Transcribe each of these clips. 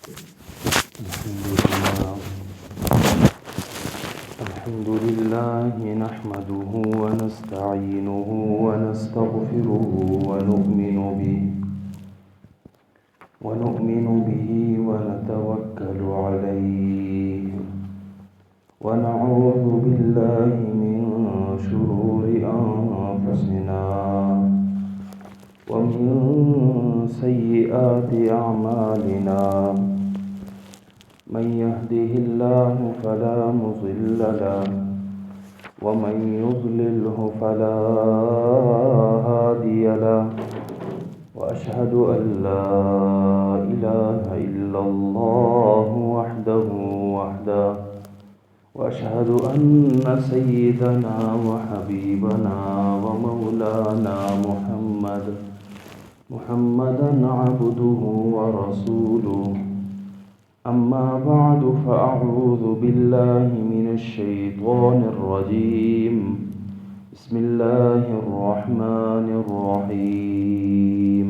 الحمد لله نحمده ونستعينه ونستغفره ونؤمن به ونتوكل عليه ونعوذ بالله من شرور أنفسنا ومن سيئات أعمالنا من يهده الله فلا مضل له ومن يضلله فلا هادي له وأشهد أن لا إله إلا الله وحده وأشهد أن سيدنا وحبيبنا ومولانا محمدا عبده ورسوله. أما بعد فأعوذ بالله من الشيطان الرجيم. بسم الله الرحمن الرحيم.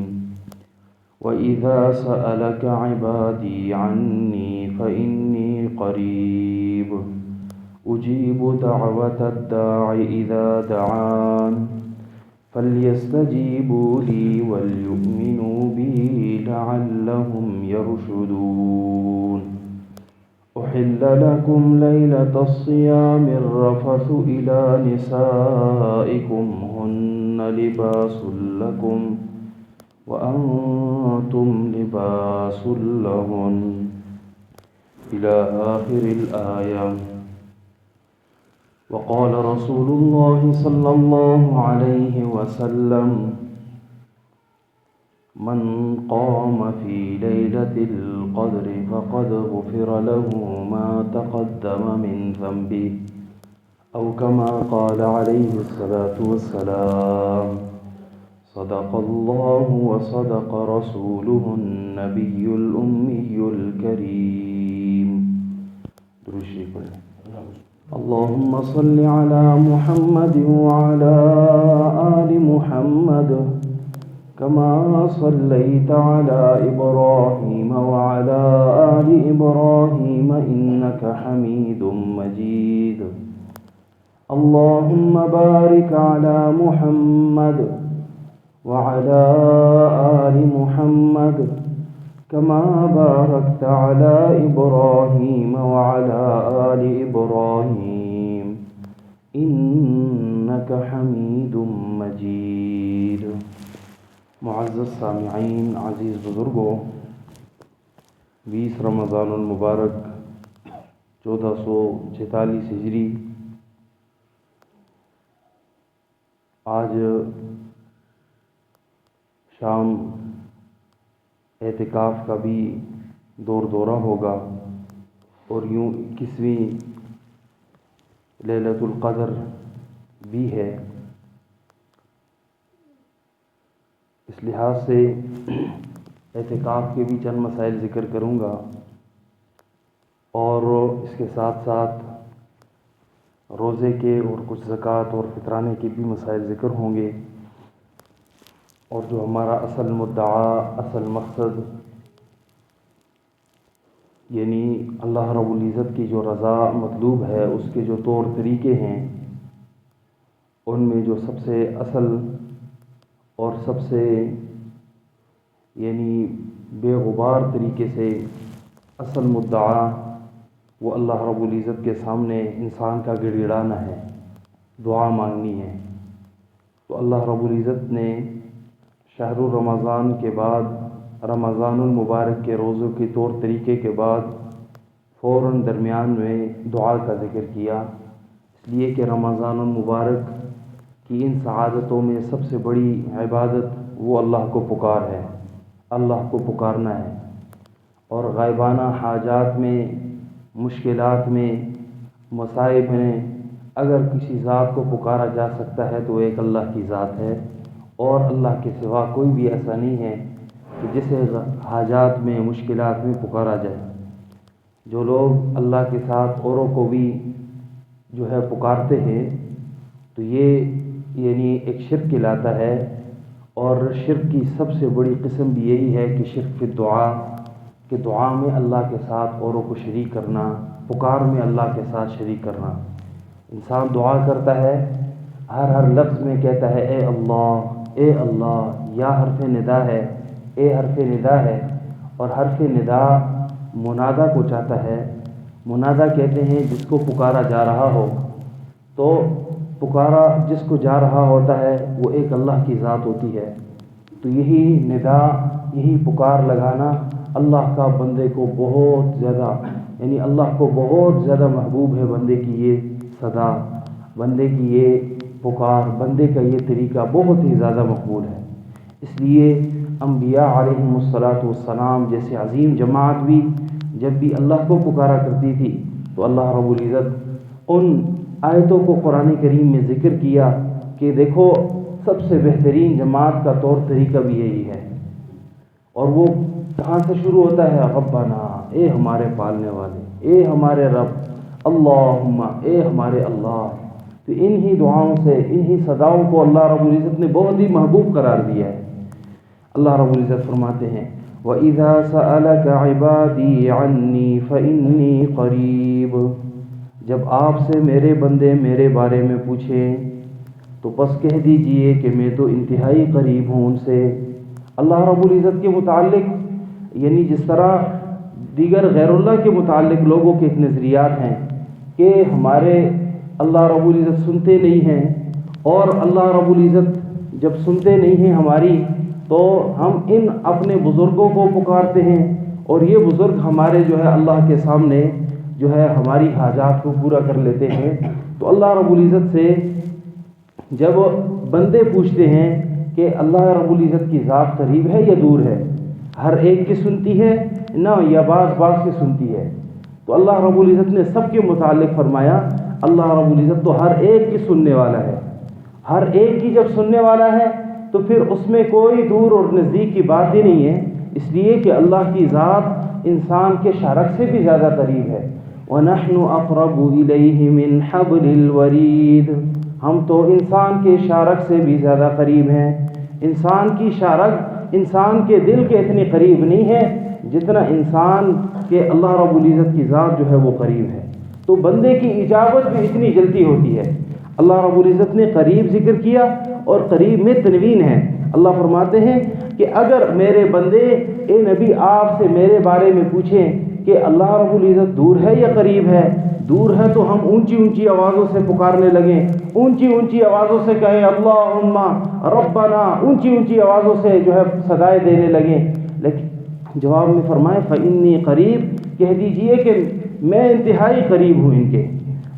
وإذا سألك عبادي عني فإني قريب أجيب دعوة الداع إذا دعان فليستجيبوا لي وليؤمنوا بي لعلهم يرشدون. أحل لكم ليلة الصيام الرفث إلى نسائكم هن لباس لكم وأنتم لباس لهن إلى آخر الآية. وقال رسول الله صلى الله عليه وسلم: من قام في ليلة القدر فقد غفر له ما تقدم من ذنبه أو كما قال عليه الصلاة والسلام. صدق الله وصدق رسوله النبي الأمي الكريم. اللهم صل على محمد وعلى آل محمد كما صليت على إبراهيم وعلى آل إبراهيم إنك حميد مجيد. اللهم بارك على محمد وعلى آل محمد كما باركت على إبراهيم وعلى آل إبراهيم إنك حميد مجيد. معزز سامعین، عزیز بزرگوں، 20 رمضان المبارک 1446 ہجری، آج شام اعتکاف کا بھی دورہ ہوگا اور یوں 21ویں لیلۃ القدر بھی ہے. اس لحاظ سے اعتکاف کے بھی چند مسائل ذکر کروں گا اور اس کے ساتھ ساتھ روزے کے اور کچھ زکوٰۃ اور فطرانے کے بھی مسائل ذکر ہوں گے. اور جو ہمارا اصل مدعا، اصل مقصد، یعنی اللہ رب العزت کی جو رضا مطلوب ہے، اس کے جو طور طریقے ہیں، ان میں جو سب سے اصل اور سب سے یعنی بے غبار طریقے سے اصل مدعا وہ اللہ رب العزت کے سامنے انسان کا گڑ گڑانا ہے، دعا مانگنی ہے. تو اللہ رب العزت نے شہر رمضان کے بعد، رمضان المبارک کے روزوں کے طور طریقے کے بعد فوراً درمیان میں دعا کا ذکر کیا، اس لیے کہ رمضان المبارک کی ان سعادتوں میں سب سے بڑی عبادت وہ اللہ کو پکار ہے، اللہ کو پکارنا ہے. اور غائبانہ حاجات میں، مشکلات میں، مصائب میں اگر کسی ذات کو پکارا جا سکتا ہے تو ایک اللہ کی ذات ہے، اور اللہ کے سوا کوئی بھی ایسا نہیں ہے کہ جسے حاجات میں، مشکلات میں پکارا جائے. جو لوگ اللہ کے ساتھ اوروں کو بھی جو ہے پکارتے ہیں تو یہ یعنی ایک شرک کہلاتا ہے. اور شرک کی سب سے بڑی قسم بھی یہی ہے کہ شرک فی الدعا، کہ دعا میں اللہ کے ساتھ اوروں کو شریک کرنا، پکار میں اللہ کے ساتھ شریک کرنا۔ انسان دعا کرتا ہے، ہر لفظ میں کہتا ہے اے اللہ، یا حرف ندا ہے، اے حرف ندا ہے، اور حرف ندا منادا کو چاہتا ہے۔ منادا کہتے ہیں جس کو پکارا جا رہا ہو، تو پکارا جس کو جا رہا ہوتا ہے وہ ایک اللہ کی ذات ہوتی ہے۔ تو یہی ندا، یہی پکار لگانا اللہ کا بندے کو بہت زیادہ، یعنی اللہ کو بہت زیادہ محبوب ہے۔ بندے کی یہ صدا، بندے کی یہ پکار، بندے کا یہ طریقہ بہت ہی زیادہ مقبول ہے۔ اس لیے انبیاء علیہم الصلاۃ والسلام جیسے عظیم جماعت بھی جب بھی اللہ کو پکارا کرتی تھی تو اللہ رب العزت ان آیتوں کو قرآن کریم میں ذکر کیا کہ دیکھو سب سے بہترین جماعت کا طور طریقہ بھی یہی ہے۔ اور وہ کہاں سے شروع ہوتا ہے؟ ربنا، اے ہمارے پالنے والے، اے ہمارے رب، اللہم، اے ہمارے اللہ۔ تو انہی دعاؤں سے، انہی صداؤں کو اللہ رب العزت نے بہت ہی محبوب قرار دیا ہے۔ اللہ رب العزت فرماتے ہیں وَإِذَا سَأَلَكَ عِبَادِي عَنِّي فَإِنِّي قَرِيبٌ، جب آپ سے میرے بندے میرے بارے میں پوچھیں تو بس کہہ دیجئے کہ میں تو انتہائی قریب ہوں ان سے۔ اللہ رب العزت کے متعلق، یعنی جس طرح دیگر غیر اللہ کے متعلق لوگوں کے ایک نظریات ہیں کہ ہمارے اللہ رب العزت سنتے نہیں ہیں، اور اللہ رب العزت جب سنتے نہیں ہیں ہماری تو ہم ان اپنے بزرگوں کو پکارتے ہیں، اور یہ بزرگ ہمارے جو ہے اللہ کے سامنے جو ہے ہماری حاجات کو پورا کر لیتے ہیں۔ تو اللہ رب العزت سے جب بندے پوچھتے ہیں کہ اللہ رب العزت کی ذات قریب ہے یا دور ہے، ہر ایک کی سنتی ہے نہ یا بعض کی سنتی ہے، تو اللہ رب العزت نے سب کے متعلق فرمایا اللہ رب العزت تو ہر ایک کی سننے والا ہے۔ ہر ایک کی جب سننے والا ہے تو پھر اس میں کوئی دور اور نزدیک کی بات ہی نہیں ہے، اس لیے کہ اللہ کی ذات انسان کے شارک سے بھی زیادہ قریب ہے۔ وَنَحْنُ أَقْرَبُ إِلَيْهِ مِنْ حَبْلِ الْوَرِيدِ، ہم تو انسان کے شارک سے بھی زیادہ قریب ہیں۔ انسان کی شارک انسان کے دل کے اتنی قریب نہیں ہے جتنا انسان کے اللہ رب العزت کی ذات جو ہے وہ قریب ہے۔ تو بندے کی اجابت بھی اتنی جلدی ہوتی ہے۔ اللہ رب العزت نے قریب ذکر کیا، اور قریب میں تنوین ہے۔ اللہ فرماتے ہیں کہ اگر میرے بندے اے نبی آپ سے میرے بارے میں پوچھیں کہ اللہ رب العزت دور ہے یا قریب ہے، دور ہے تو ہم اونچی اونچی آوازوں سے پکارنے لگیں، اونچی اونچی آوازوں سے کہیں اللہم ربنا، اونچی اونچی آوازوں سے جو ہے صدائے دینے لگیں، لیکن جواب میں فرمائے فإنی قریب، کہہ دیجئے کہ میں انتہائی قریب ہوں ان کے۔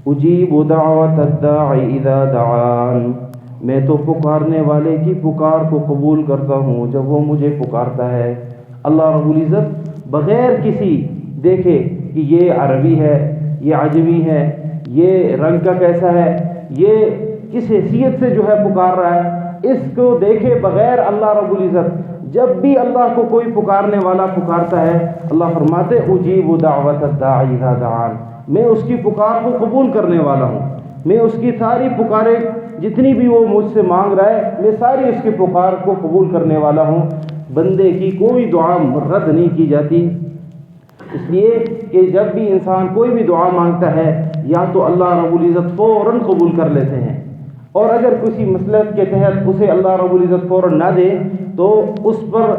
اجیب دعوت الداعی اذا دعان، میں تو پکارنے والے کی پکار کو قبول کرتا ہوں جب وہ مجھے پکارتا ہے۔ اللہ رب العزت بغیر کسی دیکھے کہ یہ عربی ہے، یہ عجمی ہے، یہ رنگ کا کیسا ہے، یہ کس حیثیت سے جو ہے پکار رہا ہے، اس کو دیکھے بغیر اللہ رب العزت جب بھی اللہ کو کوئی پکارنے والا پکارتا ہے، اللہ فرماتے اجیب دعوت الداعی اذا دعان، میں اس کی پکار کو قبول کرنے والا ہوں، میں اس کی ساری پکاریں جتنی بھی وہ مجھ سے مانگ رہا ہے میں ساری اس کی پکار کو قبول کرنے والا ہوں۔ بندے کی کوئی دعا رد نہیں کی جاتی، اس لیے کہ جب بھی انسان کوئی بھی دعا مانگتا ہے یا تو اللہ رب العزت فوراً قبول کر لیتے ہیں، اور اگر کسی مصلحت کے تحت اسے اللہ رب العزت فوراً نہ دے تو اس پر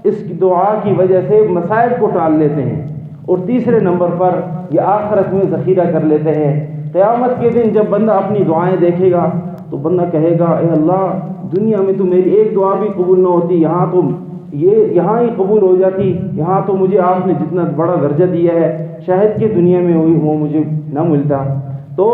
اس دعا کی وجہ سے مصائب کو ٹال لیتے ہیں، اور تیسرے نمبر پر یہ آخرت میں ذخیرہ کر لیتے ہیں۔ قیامت کے دن جب بندہ اپنی دعائیں دیکھے گا تو بندہ کہے گا اے اللہ، دنیا میں تو میری ایک دعا بھی قبول نہ ہوتی، یہاں ہی قبول ہو جاتی، یہاں تو مجھے آپ نے جتنا بڑا درجہ دیا ہے شاید کہ دنیا میں وہ مجھے نہ ملتا۔ تو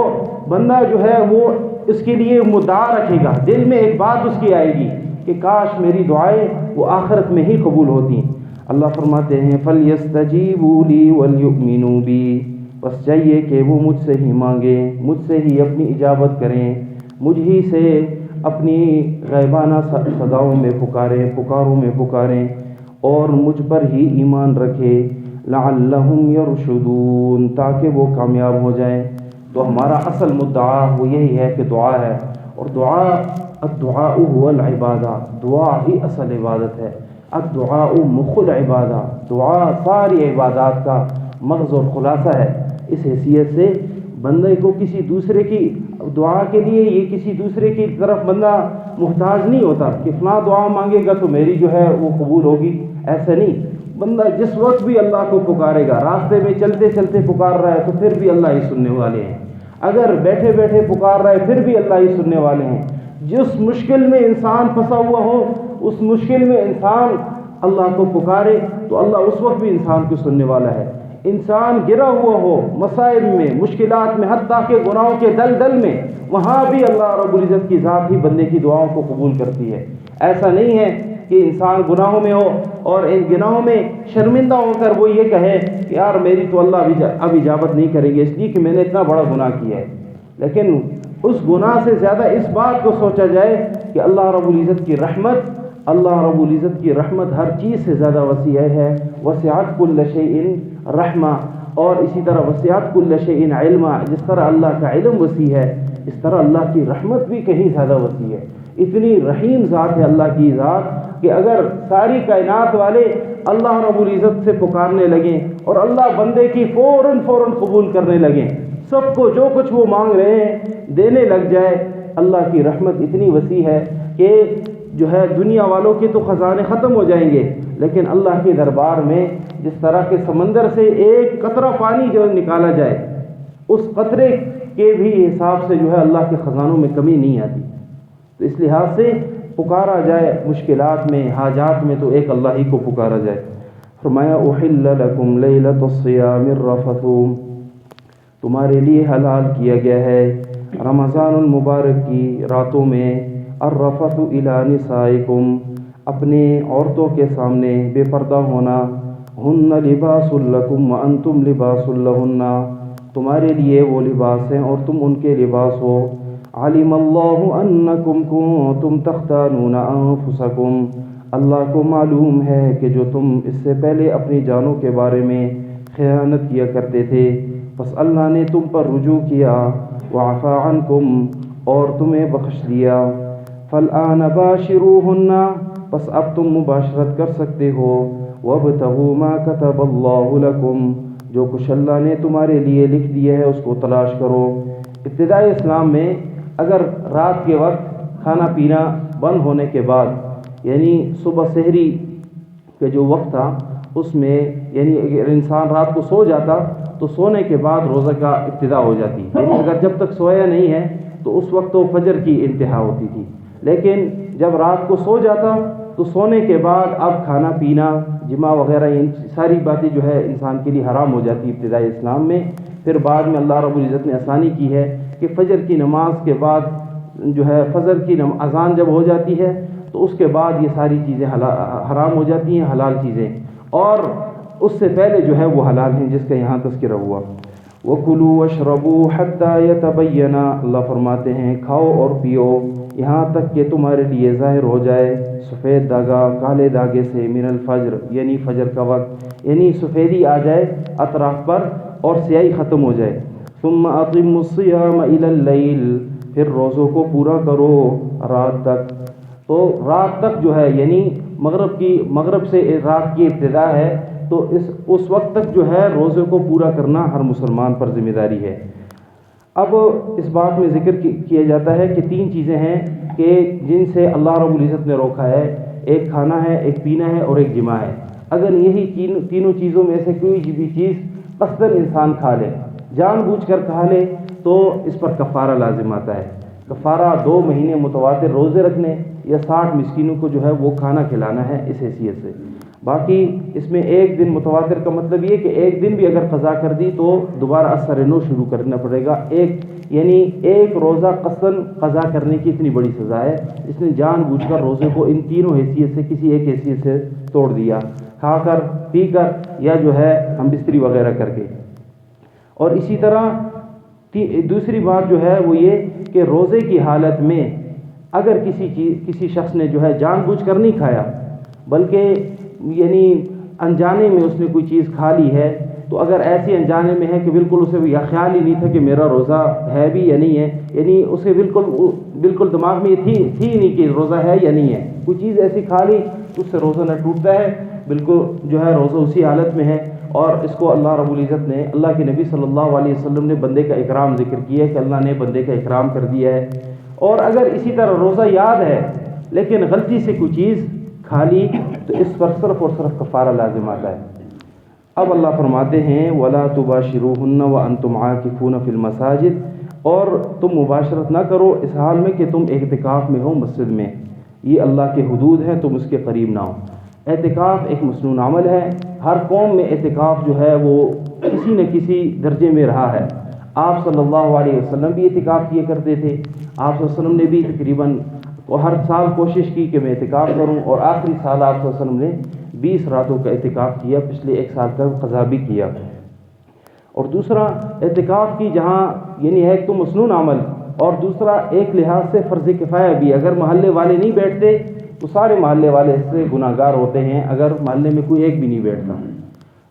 بندہ جو ہے وہ اس کے لیے مدعا رکھے گا، دل میں ایک بات اس کی آئے گی کہ کاش میری دعائیں وہ آخرت میں ہی قبول ہوتی۔ اللہ فرماتے ہیں فَلْيَسْتَجِيبُوا لِي وَلْيُؤْمِنُوا بِي، بس چاہیے کہ وہ مجھ سے ہی مانگیں، مجھ سے ہی اپنی اجابت کریں، مجھ ہی سے اپنی غیبانہ صداؤں میں پکاروں میں پکاریں، اور مجھ پر ہی ایمان رکھے، لعلہم یرشدون، تاکہ وہ کامیاب ہو جائیں۔ تو ہمارا اصل مدعا وہ یہی ہے کہ دعا ہے، اور الدعاء هو العبادہ، دعا ہی اصل عبادت ہے۔ الدعاء مخ العبادہ، دعا ساری عبادات کا مغز اور خلاصہ ہے۔ اس حیثیت سے بندے کو کسی دوسرے کی دعا کے لیے یہ کسی دوسرے کی طرف بندہ محتاج نہیں ہوتا کہ فلاں دعا مانگے گا تو میری جو ہے وہ قبول ہوگی، ایسے نہیں۔ بندہ جس وقت بھی اللہ کو پکارے گا، راستے میں چلتے چلتے پکار رہا ہے تو پھر بھی اللہ ہی سننے والے ہیں، اگر بیٹھے بیٹھے پکار رہا ہے پھر بھی اللہ ہی سننے والے ہیں۔ جس مشکل میں انسان پھنسا ہوا ہو، اس مشکل میں انسان اللہ کو پکارے تو اللہ اس وقت بھی انسان کو سننے والا ہے۔ انسان گرا ہوا ہو مصائب میں، مشکلات میں، حتیٰ کہ گناہوں کے دلدل میں، وہاں بھی اللہ رب العزت کی ذات ہی بندے کی دعاؤں کو قبول کرتی ہے۔ ایسا نہیں ہے کہ انسان گناہوں میں ہو اور ان گناہوں میں شرمندہ ہو کر وہ یہ کہے کہ یار میری تو اللہ اب اجابت نہیں کریں گے اس لیے کہ میں نے اتنا بڑا گناہ کیا ہے، لیکن اس گناہ سے زیادہ اس بات کو سوچا جائے کہ اللہ رب العزت کی رحمت ہر چیز سے زیادہ وسیع ہے۔ وسعت کل شیء رحمہ، اور اسی طرح وسعت کل شیء علما، جس طرح اللہ کا علم وسیع ہے اس طرح اللہ کی رحمت بھی کہیں زیادہ وسیع ہے۔ اتنی رحیم ذات ہے اللہ کی ذات کہ اگر ساری کائنات والے اللہ رب العزت سے پکارنے لگیں اور اللہ بندے کی فوراً قبول کرنے لگیں، سب کو جو کچھ وہ مانگ رہے ہیں دینے لگ جائے، اللہ کی رحمت اتنی وسیع ہے کہ جو ہے دنیا والوں کے تو خزانے ختم ہو جائیں گے، لیکن اللہ کے دربار میں جس طرح کے سمندر سے ایک قطرہ پانی جو نکالا جائے، اس قطرے کے بھی حساب سے جو ہے اللہ کے خزانوں میں کمی نہیں آتی۔ تو اس لحاظ سے پکارا جائے مشکلات میں، حاجات میں، تو ایک اللہ ہی کو پکارا جائے۔ فرمایا احل لکم لیلۃ الصیام الرفث، تمہارے لیے حلال کیا گیا ہے رمضان المبارک کی راتوں میں الرفث الی نسائکم، اپنے عورتوں کے سامنے بے پردہ ہونا، ہن لباس لکم وانتم لباس لہن، تمہارے لیے وہ لباس ہیں اور تم ان کے لباس ہو۔ علم اللہ انکم کنتم تختانون انفسکم، اللہ کو معلوم ہے کہ جو تم اس سے پہلے اپنی جانوں کے بارے میں خیانت کیا کرتے تھے، پس اللہ نے تم پر رجوع کیا، وعفا عنکم، اور تمہیں بخش دیا۔ فالآن باشروہن، پس اب تم مباشرت کر سکتے ہو، وابتغوا ما کتب اللہ لکم، جو کچھ اللہ نے تمہارے لیے لکھ دیا ہے اس کو تلاش کرو۔ ابتدائی اسلام میں اگر رات کے وقت کھانا پینا بند ہونے کے بعد، یعنی صبح سحری کا جو وقت تھا اس میں، یعنی اگر انسان رات کو سو جاتا تو سونے کے بعد روزہ کا ابتدا ہو جاتی، یعنی اگر جب تک سویا نہیں ہے تو اس وقت تو فجر کی انتہا ہوتی تھی، لیکن جب رات کو سو جاتا تو سونے کے بعد اب کھانا پینا، جماع وغیرہ، ان ساری باتیں جو ہے انسان کے لیے حرام ہو جاتی ابتدائی اسلام میں۔ پھر بعد میں اللہ رب العزت نے آسانی کی ہے کہ فجر کی نماز کے بعد جو ہے فجر کی اذان جب ہو جاتی ہے تو اس کے بعد یہ ساری چیزیں حرام ہو جاتی ہیں، حلال چیزیں، اور اس سے پہلے جو ہے وہ حلال ہیں جس کا یہاں تذکرہ ہوا۔ وَكُلُوا وَاشْرَبُوا حَتَّى يَتَبَيَّنَ، اللہ فرماتے ہیں کھاؤ اور پیو یہاں تک کہ تمہارے لیے ظاہر ہو جائے سفید داغا کالے داغے سے، من الفجر، یعنی فجر کا وقت، یعنی سفیدی آ جائے اطراف پر اور سیاہی ختم ہو جائے۔ ثُمَّ أَقِمُّوا الصِّيَامَ إِلَى اللَّيْلِ، پھر روزوں کو پورا کرو رات تک۔ تو رات تک جو ہے یعنی مغرب سے رات کی ابتدا ہے، تو اس وقت تک جو ہے روزے کو پورا کرنا ہر مسلمان پر ذمہ داری ہے۔ اب اس بات میں ذکر کیا جاتا ہے کہ 3 چیزیں ہیں کہ جن سے اللہ رب العزت نے روکا ہے، ایک کھانا ہے، ایک پینا ہے اور ایک جماع ہے۔ اگر یہی تینوں چیزوں میں سے کوئی بھی چیز قصداً انسان کھا لے، جان بوجھ کر کھا لے، تو اس پر کفارہ لازم آتا ہے۔ کفارہ 2 مہینے متواتر روزے رکھنے یا 60 مسکینوں کو جو ہے وہ کھانا کھلانا ہے اس حیثیت سے۔ باقی اس میں ایک دن متواتر کا مطلب یہ کہ ایک دن بھی اگر قضا کر دی تو دوبارہ اثر نو شروع کرنا پڑے گا۔ یعنی ایک روزہ قصداً قضا کرنے کی اتنی بڑی سزا ہے، اس نے جان بوجھ کر روزے کو ان تینوں حیثیت سے کسی ایک حیثیت سے توڑ دیا، کھا کر، پی کر، یا جو ہے ہم بستری وغیرہ کر کے۔ اور اسی طرح دوسری بات جو ہے وہ یہ کہ روزے کی حالت میں اگر کسی شخص نے جو ہے جان بوجھ کر نہیں کھایا بلکہ یعنی انجانے میں اس نے کوئی چیز کھا لی ہے، تو اگر ایسی انجانے میں ہے کہ بالکل اسے یہ خیال ہی نہیں تھا کہ میرا روزہ ہے بھی یا نہیں ہے، یعنی اسے بالکل دماغ میں یہ تھی نہیں کہ روزہ ہے یا نہیں ہے، کوئی چیز ایسی کھا لی اس سے روزہ نہ ٹوٹتا ہے، بالکل جو ہے روزہ اسی حالت میں ہے۔ اور اس کو اللہ رب العزت نے، اللہ کے نبی صلی اللہ علیہ وسلم نے بندے کا اکرام ذکر کیا ہے کہ اللہ نے بندے کا اکرام کر دیا ہے۔ اور اگر اسی طرح روزہ یاد ہے لیکن غلطی سے کوئی چیز کھا لی تو اس پر صرف اور صرف کفارہ لازم آتا ہے۔ اب اللہ فرماتے ہیں وَلَا تُبَاشِرُوهُنَّ وَأَنْتُمْ عَاكِفُونَ فِي الْمَسَاجِدِ، اور تم مباشرت نہ کرو اس حال میں کہ تم اعتکاف میں ہو مسجد میں، یہ اللہ کے حدود ہیں، تم اس کے قریب نہ ہو۔ اعتکاف ایک مسنون عمل ہے، ہر قوم میں اعتکاف جو ہے وہ کسی نہ کسی درجے میں رہا ہے۔ آپ صلی اللہ علیہ وسلم بھی اعتکاف کیا کرتے تھے، آپ صلی اللہ علیہ وسلم نے بھی تقریباً ہر سال کوشش کی کہ میں اعتکاف کروں، اور آخری سال آپ صلی اللہ علیہ وسلم نے 20 راتوں کا اعتکاف کیا، پچھلے ایک سال کا قضا بھی کیا۔ اور دوسرا اعتکاف کی جہاں یعنی ہے تو مسنون عمل، اور دوسرا ایک لحاظ سے فرض کفایہ بھی، اگر محلے والے نہیں بیٹھتے تو سارے محلے والے اس سے گناہ گار ہوتے ہیں، اگر محلے میں کوئی ایک بھی نہیں بیٹھتا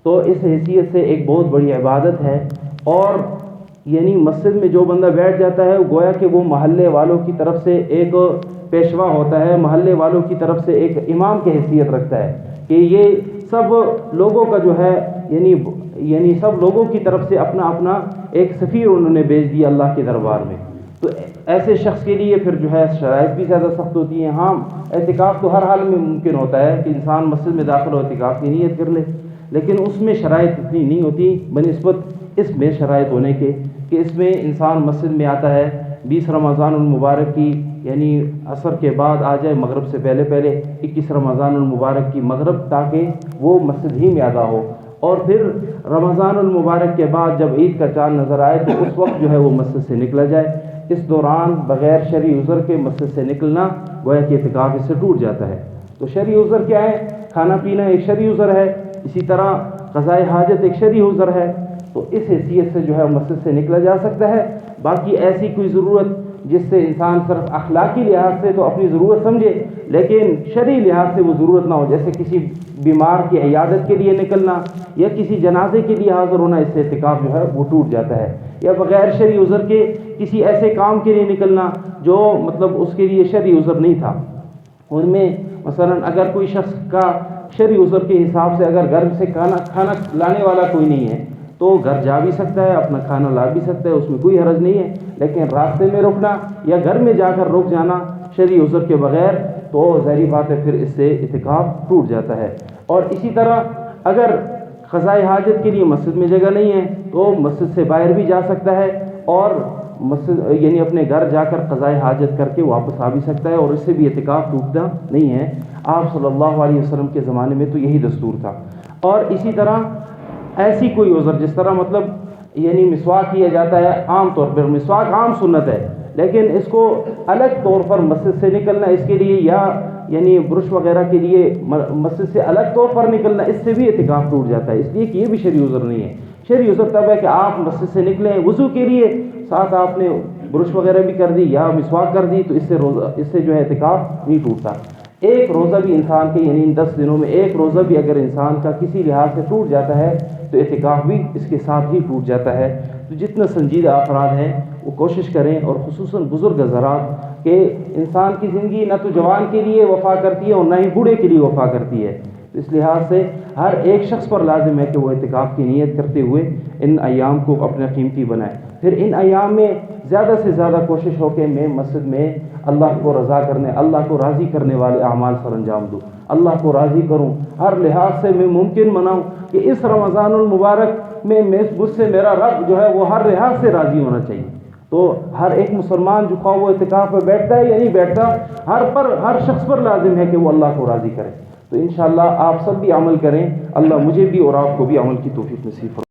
تو اس حیثیت سے ایک بہت بڑی عبادت ہے۔ اور یعنی مسجد میں جو بندہ بیٹھ جاتا ہے گویا کہ وہ محلے والوں کی طرف سے ایک پیشوا ہوتا ہے، محلے والوں کی طرف سے ایک امام کی حیثیت رکھتا ہے کہ یہ سب لوگوں کا جو ہے یعنی سب لوگوں کی طرف سے اپنا اپنا ایک سفیر انہوں نے بھیج دیا اللہ کے دربار میں۔ تو ایسے شخص کے لیے پھر جو ہے شرائط بھی زیادہ سخت ہوتی ہیں۔ ہاں اعتکاف تو ہر حال میں ممکن ہوتا ہے کہ انسان مسجد میں داخل ہو اعتکاف کی نیت کر لے، لیکن اس میں شرائط اتنی نہیں ہوتی بنسبت اس میں شرائط ہونے کے کہ اس میں انسان مسجد میں آتا ہے 20 رمضان المبارک کی یعنی عصر کے بعد آ جائے، مغرب سے پہلے 21 رمضان المبارک کی مغرب، تاکہ وہ مسجد ہی میں ادا ہو، اور پھر رمضان المبارک کے بعد جب عید کا چاند نظر آئے تو اس وقت جو ہے وہ مسجد سے نکلا جائے۔ اس دوران بغیر شرعی عذر کے مسجد سے نکلنا گویا کہ اعتکاف اس سے ٹوٹ جاتا ہے۔ تو شرعی عذر کیا ہے؟ کھانا پینا ایک شرعی عذر ہے، اسی طرح قضاء حاجت ایک شرعی عذر ہے، تو اس حیثیت سے جو ہے مسجد سے نکلا جا سکتا ہے۔ باقی ایسی کوئی ضرورت جس سے انسان صرف اخلاقی لحاظ سے تو اپنی ضرورت سمجھے لیکن شرعی لحاظ سے وہ ضرورت نہ ہو، جیسے کسی بیمار کی عیادت کے لیے نکلنا یا کسی جنازے کے لیے حاضر ہونا، اس سے اعتکاف جو ہے وہ ٹوٹ جاتا ہے۔ یا بغیر شرعی عذر کے کسی ایسے کام کے لیے نکلنا جو مطلب اس کے لیے شرعی عذر نہیں تھا، ان میں مثلا اگر کوئی شخص کا شرعی عذر کے حساب سے اگر گھر سے کھانا لانے والا کوئی نہیں ہے تو گھر جا بھی سکتا ہے، اپنا کھانا لا بھی سکتا ہے، اس میں کوئی حرج نہیں ہے، لیکن راستے میں رکنا یا گھر میں جا کر رک جانا شرعی عذر کے بغیر تو ظاہری بات ہے پھر اس سے اعتکاف ٹوٹ جاتا ہے۔ اور اسی طرح اگر قضاء حاجت کے لیے مسجد میں جگہ نہیں ہے تو مسجد سے باہر بھی جا سکتا ہے، اور مسجد یعنی اپنے گھر جا کر قضاء حاجت کر کے واپس آ بھی سکتا ہے، اور اس سے بھی اعتکاف ٹوٹتا نہیں ہے۔ آپ صلی اللہ علیہ وسلم کے زمانے میں تو یہی دستور تھا۔ اور اسی طرح ایسی کوئی عذر جس طرح مطلب یعنی مسواک کیا جاتا ہے، عام طور پر مسواک عام سنت ہے، لیکن اس کو الگ طور پر مسجد سے نکلنا اس کے لیے یا یعنی برش وغیرہ کے لیے مسجد سے الگ طور پر نکلنا، اس سے بھی اعتکاف ٹوٹ جاتا ہے، اس لیے کہ یہ بھی شرعی عذر نہیں ہے۔ شرعی عذر تب ہے کہ آپ مسجد سے نکلیں وضو کے لیے، ساتھ آپ نے برش وغیرہ بھی کر دی یا مسواک کر دی، تو اس سے جو ہے اعتکاف نہیں ٹوٹتا۔ ایک روزہ بھی انسان کے یعنی ان 10 دنوں میں ایک روزہ بھی اگر انسان کا کسی لحاظ سے ٹوٹ جاتا ہے تو اعتکاف بھی اس کے ساتھ ہی ٹوٹ جاتا ہے۔ تو جتنا سنجیدہ افراد ہیں وہ کوشش کریں، اور خصوصاً بزرگ حضرات، کہ انسان کی زندگی نہ تو جوان کے لیے وفا کرتی ہے اور نہ ہی بوڑھے کے لیے وفا کرتی ہے، اس لحاظ سے ہر ایک شخص پر لازم ہے کہ وہ اعتکاف کی نیت کرتے ہوئے ان ایام کو اپنا قیمتی بنائے۔ پھر ان ایام میں زیادہ سے زیادہ کوشش ہو کہ میں مسجد میں اللہ کو رضا کرنے، اللہ کو راضی کرنے والے اعمال سر انجام دوں، اللہ کو راضی کروں، ہر لحاظ سے میں ممکن بناؤں کہ اس رمضان المبارک میں مجھ سے میرا رب جو ہے وہ ہر لحاظ سے راضی ہونا چاہیے۔ تو ہر ایک مسلمان جو خواہ وہ اعتکاف میں بیٹھتا ہے یا نہیں بیٹھتا، ہر شخص پر لازم ہے کہ وہ اللہ کو راضی کرے۔ تو انشاءاللہ آپ سب بھی عمل کریں، اللہ مجھے بھی اور آپ کو بھی عمل کی توفیق نصیب فرمائے۔